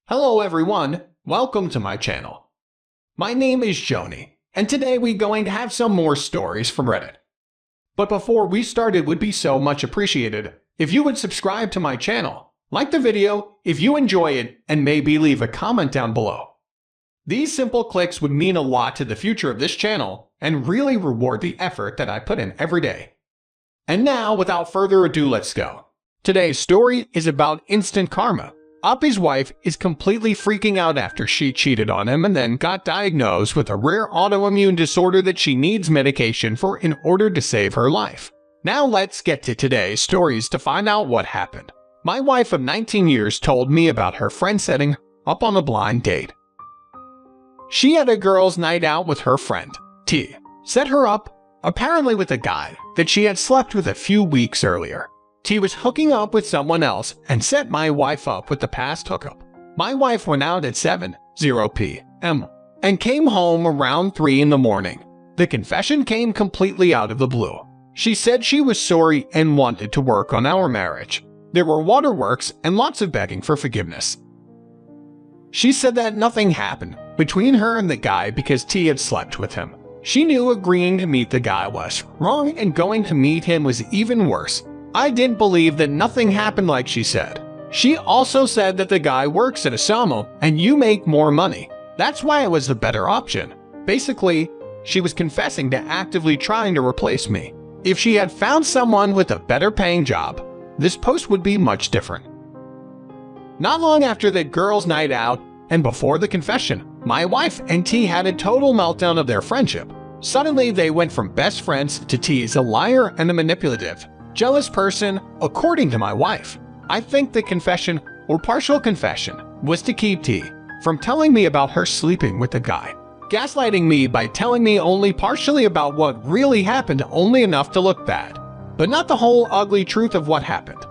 Hello everyone, welcome to my channel. My name is Xony, and today we're going to have some more stories from Reddit. But before we start, it would be so much appreciated if you would subscribe to my channel, like the video if you enjoy it, and maybe leave a comment down below. These simple clicks would mean a lot to the future of this channel and really reward the effort that I put in every day. And now, without further ado, let's go. Today's story is about instant karma. Oppie's wife is completely freaking out after she cheated on him and then got diagnosed with a rare autoimmune disorder that she needs medication for in order to save her life. Now let's get to today's stories to find out what happened. My wife of 19 years told me about her friend setting up on a blind date. She had a girls' night out with her friend, T. Set her up, apparently with a guy that she had slept with a few weeks earlier. T was hooking up with someone else and set my wife up with the past hookup. My wife went out at 7:00 p.m. and came home around 3 in the morning. The confession came completely out of the blue. She said she was sorry and wanted to work on our marriage. There were waterworks and lots of begging for forgiveness. She said that nothing happened between her and the guy because T had slept with him. She knew agreeing to meet the guy was wrong and going to meet him was even worse. I didn't believe that nothing happened like she said. She also said that the guy works at a sawmill and you make more money. That's why it was the better option. Basically, she was confessing to actively trying to replace me. If she had found someone with a better paying job, this post would be much different. Not long after the girls' night out and before the confession, my wife and T had a total meltdown of their friendship. Suddenly, they went from best friends to T is a liar and a manipulative, jealous person, according to my wife. I think the confession, or partial confession, was to keep T from telling me about her sleeping with the guy, gaslighting me by telling me only partially about what really happened, only enough to look bad, but not the whole ugly truth of what happened.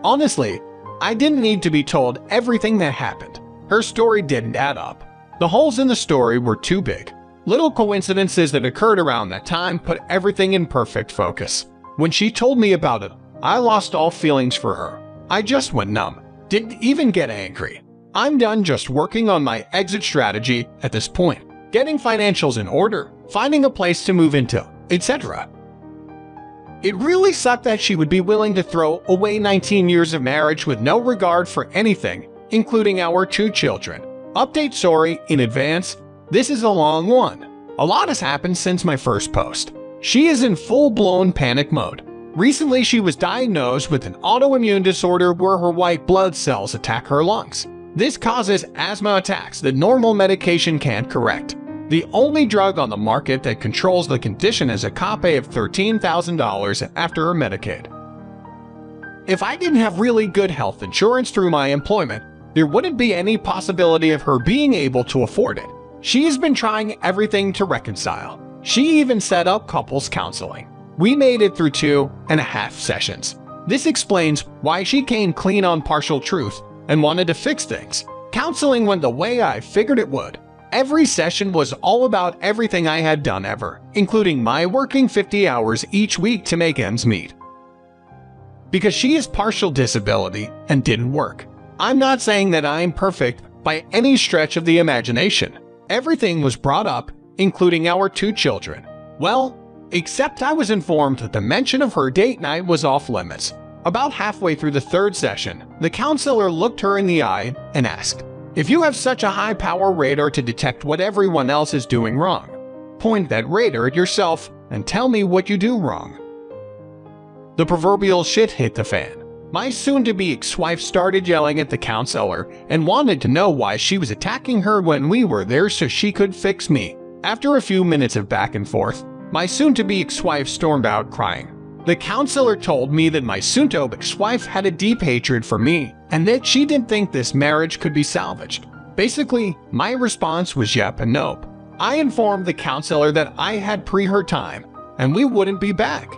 Honestly, I didn't need to be told everything that happened. Her story didn't add up. The holes in the story were too big. Little coincidences that occurred around that time put everything in perfect focus. When she told me about it, I lost all feelings for her. I just went numb. Didn't even get angry. I'm done just working on my exit strategy at this point. Getting financials in order, finding a place to move into, etc. It really sucked that she would be willing to throw away 19 years of marriage with no regard for anything, including our 2 children. Update, sorry in advance. This is a long one. A lot has happened since my first post. She is in full-blown panic mode. Recently, she was diagnosed with an autoimmune disorder where her white blood cells attack her lungs. This causes asthma attacks that normal medication can't correct. The only drug on the market that controls the condition is a copay of $13,000 after her Medicaid. If I didn't have really good health insurance through my employment, there wouldn't be any possibility of her being able to afford it. She has been trying everything to reconcile. She even set up couples counseling. We made it through 2.5 sessions. This explains why she came clean on partial truth and wanted to fix things. Counseling went the way I figured it would. Every session was all about everything I had done ever, including my working 50 hours each week to make ends meet. Because she has partial disability and didn't work. I'm not saying that I'm perfect by any stretch of the imagination. Everything was brought up, including our 2 children. Well, except I was informed that the mention of her date night was off limits. About halfway through the 3rd session, the counselor looked her in the eye and asked, "If you have such a high power radar to detect what everyone else is doing wrong, point that radar at yourself and tell me what you do wrong." The proverbial shit hit the fan. My soon-to-be ex-wife started yelling at the counselor and wanted to know why she was attacking her when we were there so she could fix me. After a few minutes of back and forth, my soon-to-be ex-wife stormed out crying. The counselor told me that my soon-to-be ex-wife had a deep hatred for me and that she didn't think this marriage could be salvaged. Basically, my response was yep and nope. I informed the counselor that I had her time and we wouldn't be back.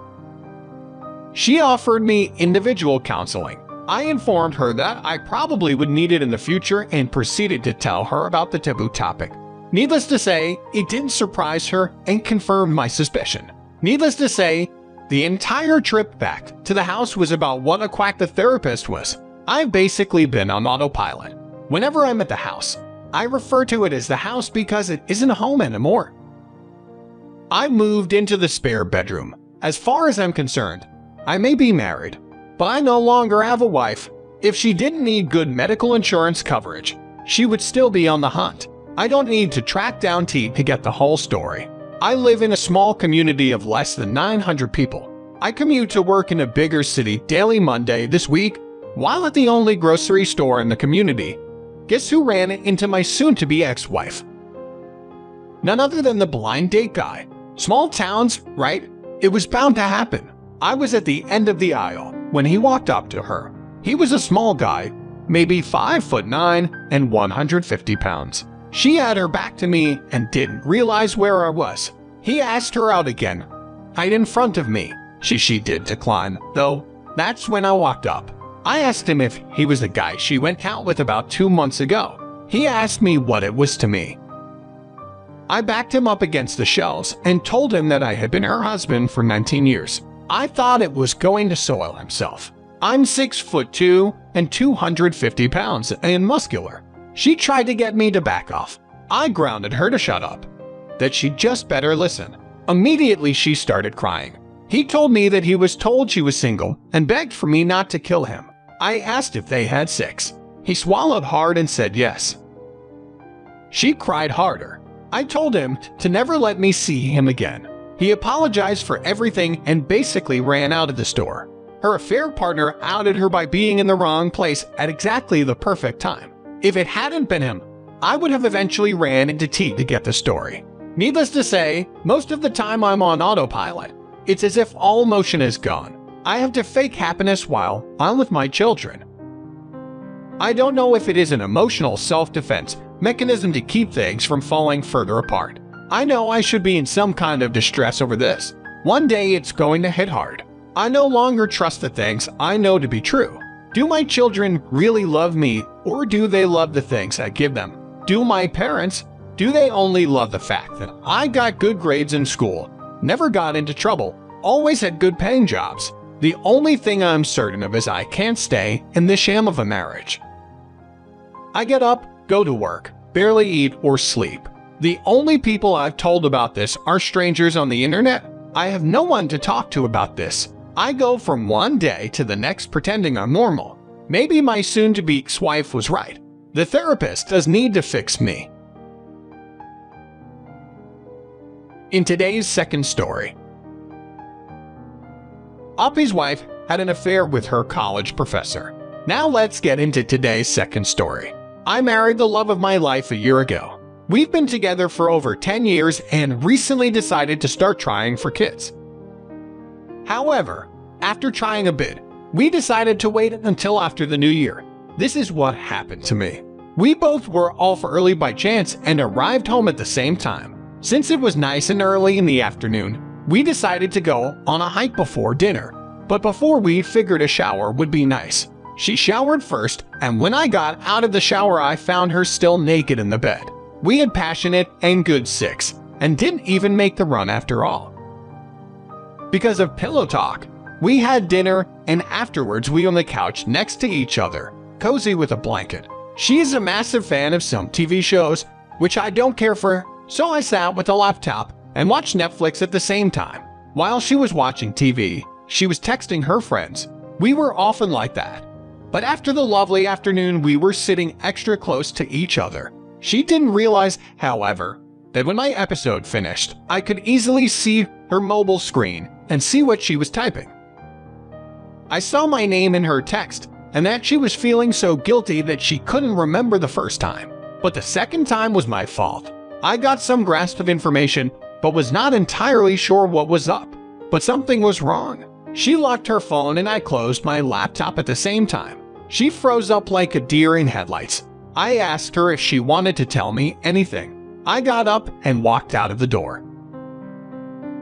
She offered me individual counseling. I informed her that I probably would need it in the future and proceeded to tell her about the taboo topic. Needless to say, it didn't surprise her and confirmed my suspicion. Needless to say, the entire trip back to the house was about what a quack the therapist was. I've basically been on autopilot. Whenever I'm at the house, I refer to it as the house because it isn't a home anymore. I moved into the spare bedroom. As far as I'm concerned, I may be married, but I no longer have a wife. If she didn't need good medical insurance coverage, she would still be on the hunt. I don't need to track down T to get the whole story. I live in a small community of less than 900 people. I commute to work in a bigger city daily Monday this week, while at the only grocery store in the community. Guess who ran into my soon-to-be ex-wife? None other than the blind date guy. Small towns, right? It was bound to happen. I was at the end of the aisle when he walked up to her. He was a small guy, maybe 5'9" and 150 pounds. She had her back to me and didn't realize where I was. He asked her out again, right in front of me. She did decline, though. That's when I walked up. I asked him if he was the guy she went out with about 2 months ago. He asked me what it was to me. I backed him up against the shelves and told him that I had been her husband for 19 years. I thought it was going to soil himself. I'm 6'2" and 250 pounds and muscular. She tried to get me to back off. I grounded her to shut up, that she'd just better listen. Immediately she started crying. He told me that he was told she was single and begged for me not to kill him. I asked if they had sex. He swallowed hard and said yes. She cried harder. I told him to never let me see him again. He apologized for everything and basically ran out of the store. Her affair partner outed her by being in the wrong place at exactly the perfect time. If it hadn't been him, I would have eventually ran into T to get the story. Needless to say, most of the time I'm on autopilot. It's as if all emotion is gone. I have to fake happiness while I'm with my children. I don't know if it is an emotional self-defense mechanism to keep things from falling further apart. I know I should be in some kind of distress over this. One day it's going to hit hard. I no longer trust the things I know to be true. Do my children really love me, or do they love the things I give them? Do my parents? Do they only love the fact that I got good grades in school, never got into trouble, always had good paying jobs? The only thing I'm certain of is I can't stay in the sham of a marriage. I get up, go to work, barely eat or sleep. The only people I've told about this are strangers on the internet. I have no one to talk to about this. I go from one day to the next pretending I'm normal. Maybe my soon-to-be ex-wife was right. The therapist does need to fix me. In today's second story, Oppie's wife had an affair with her college professor. Now let's get into today's second story. I married the love of my life a year ago. We've been together for over 10 years and recently decided to start trying for kids. However, after trying a bit, we decided to wait until after the new year. This is what happened to me. We both were off early by chance and arrived home at the same time. Since it was nice and early in the afternoon, we decided to go on a hike before dinner. But before we figured a shower would be nice. She showered first, and when I got out of the shower I found her still naked in the bed. We had passionate and good sex, and didn't even make the run after all. Because of pillow talk, we had dinner, and afterwards we on the couch next to each other, cozy with a blanket. She is a massive fan of some TV shows, which I don't care for, so I sat with a laptop and watched Netflix at the same time. While she was watching TV, she was texting her friends. We were often like that. But after the lovely afternoon, we were sitting extra close to each other. She didn't realize, however, that when my episode finished, I could easily see her mobile screen and see what she was typing. I saw my name in her text, and that she was feeling so guilty that she couldn't remember the first time. But the second time was my fault. I got some grasp of information, but was not entirely sure what was up. But something was wrong. She locked her phone and I closed my laptop at the same time. She froze up like a deer in headlights. I asked her if she wanted to tell me anything. I got up and walked out of the door.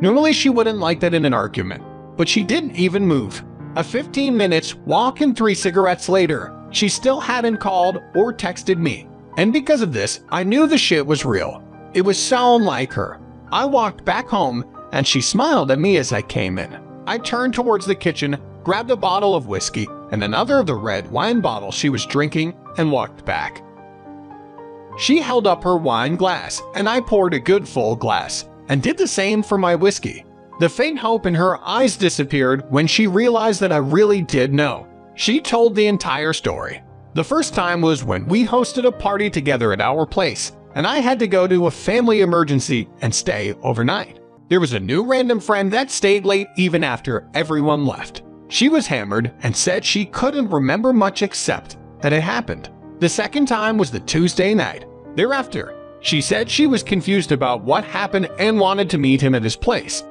Normally she wouldn't like that in an argument, but she didn't even move. A 15 minutes walk and 3 cigarettes later, she still hadn't called or texted me. And because of this, I knew the shit was real. It was so unlike her. I walked back home and she smiled at me as I came in. I turned towards the kitchen, grabbed a bottle of whiskey and another of the red wine bottles she was drinking and walked back. She held up her wine glass, and I poured a good full glass, and did the same for my whiskey. The faint hope in her eyes disappeared when she realized that I really did know. She told the entire story. The first time was when we hosted a party together at our place, and I had to go to a family emergency and stay overnight. There was a new random friend that stayed late even after everyone left. She was hammered and said she couldn't remember much except that it happened. The second time was the Tuesday night. Thereafter, she said she was confused about what happened and wanted to meet him at his place.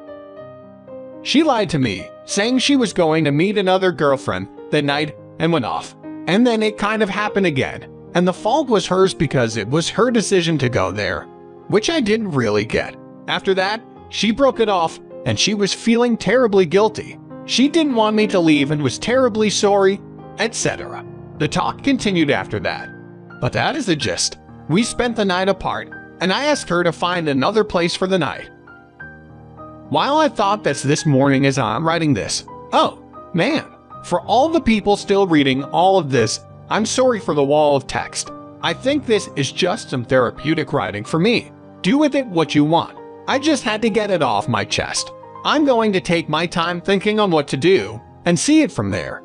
She lied to me, saying she was going to meet another girlfriend that night and went off. And then it kind of happened again, and the fault was hers because it was her decision to go there, which I didn't really get. After that, she broke it off, and she was feeling terribly guilty. She didn't want me to leave and was terribly sorry, etc. The talk continued after that. But that is the gist. We spent the night apart, and I asked her to find another place for the night. While I thought that's this morning as I'm writing this, oh, man, for all the people still reading all of this, I'm sorry for the wall of text. I think this is just some therapeutic writing for me. Do with it what you want. I just had to get it off my chest. I'm going to take my time thinking on what to do and see it from there.